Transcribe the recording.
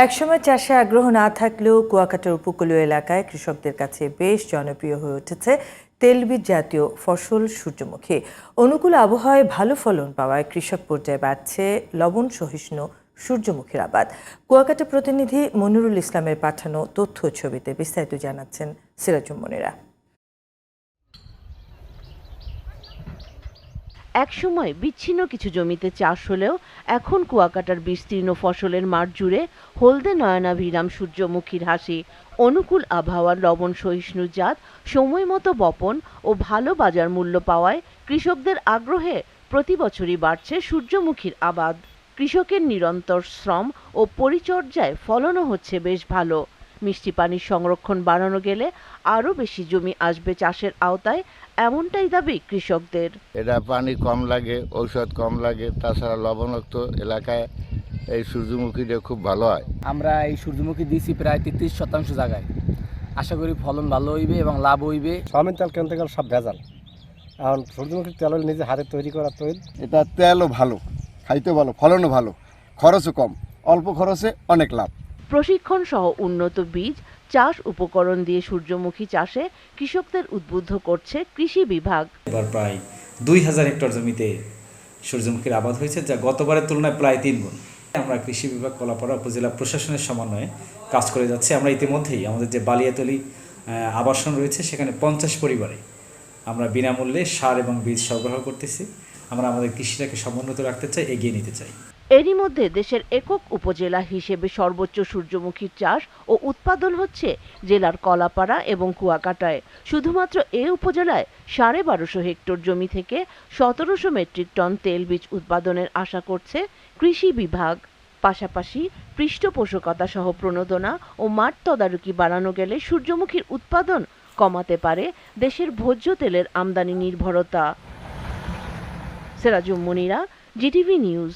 একসময় চাষে আগ্রহ না থাকলেও কুয়াকাটার উপকূলীয় এলাকায় কৃষকদের কাছে বেশ জনপ্রিয় হয়ে উঠেছে তেলবীজ জাতীয় ফসল সূর্যমুখী। অনুকূল আবহাওয়ায় ভালো ফলন পাওয়ায় কৃষক পর্যায়ে বাড়ছে লবণ সহিষ্ণু সূর্যমুখীর আবাদ। কুয়াকাটা প্রতিনিধি মনিরুল ইসলামের পাঠানো তথ্য ছবিতে বিস্তারিত জানাচ্ছেন সিরাজুম মনিরা। একসময় বিচ্ছিন্ন কিছু জমিতে চাষ হলেও এখন কুয়াকাটার বিস্তীর্ণ ফসলের মাঠ জুড়ে হলদে নয়নাভিরাম সূর্যমুখীর হাসি। অনুকূল আবহাওয়ার লবণ সহিষ্ণু জাত সময় মতো বপন ও ভালো বাজার মূল্য পাওয়ায় কৃষকদের আগ্রহে প্রতি বছরই বাড়ছে সূর্যমুখীর আবাদ। কৃষকের নিরন্তর শ্রম ও পরিচর্যায় ফলনও হচ্ছে বেশ ভালো। মিষ্টি পানির সংরক্ষণ বাড়ানো গেলে আরও বেশি জমি আসবে চাষের আওতায়, এমনটাই দাবি কৃষকদের। এটা পানি কম লাগে, ঔষধ কম লাগে, তাছাড়া লবণাক্ত এলাকায় এই সূর্যমুখীটা খুব ভালো হয়। আমরা এই সূর্যমুখী দিয়েছি প্রায় 33% জায়গায়। আশা করি ফলন ভালো হইবে এবং লাভ হইবে। সয়াবিন তেল কিনতে গেলে সব ভেজাল, এখন সূর্যমুখীর তেল নিজে হাতে তৈরি করা তৈল। এটা তেলও ভালো, খাইতে ভালো, ফলনও ভালো, খরচও কম, অল্প খরচে অনেক লাভ। প্রশিক্ষণ সহ উন্নত বীজ, চাষ উপকরণ দিয়ে সূর্যমুখী চাষে কৃষকদের উদ্বুদ্ধ করছে কৃষি বিভাগ। এবার প্রায় 2000 হেক্টর জমিতে সূর্যমুখীর আবাদ হয়েছে, যা গতবারের তুলনায় প্রায় 3 গুণ। আমরা কৃষি বিভাগ কলাপাড়া উপজেলা প্রশাসনের সমন্বয়ে কাজ করে যাচ্ছি। আমরা ইতিমধ্যেই আমাদের যে বালিয়াতলী আবাসন রয়েছে সেখানে 50 পরিবারে আমরা বিনামূল্যে সার এবং বীজ সরবরাহ করতেছি। আমরা আমাদের কৃষিটাকে সমুন্নত রাখতে চাই, এগিয়ে নিতে চাই। এরই মধ্যে দেশের একক উপজেলা হিসেবে সর্বোচ্চ সূর্যমুখীর চাষ ও উৎপাদন হচ্ছে জেলার কলাপাড়া এবং কুয়াকাটায়। শুধুমাত্র এ উপজেলায় 1250 হেক্টর জমি থেকে 1700 মেট্রিক টন তেলবীজ উৎপাদনের আশা করছে কৃষি বিভাগ। পাশাপাশি পৃষ্ঠপোষকতা সহ প্রণোদনা ও মাঠ তদারকি বাড়ানো গেলে সূর্যমুখীর উৎপাদন কমাতে পারে দেশের ভোজ্য তেলের আমদানি নির্ভরতা। Sirajum Monira, GTV news.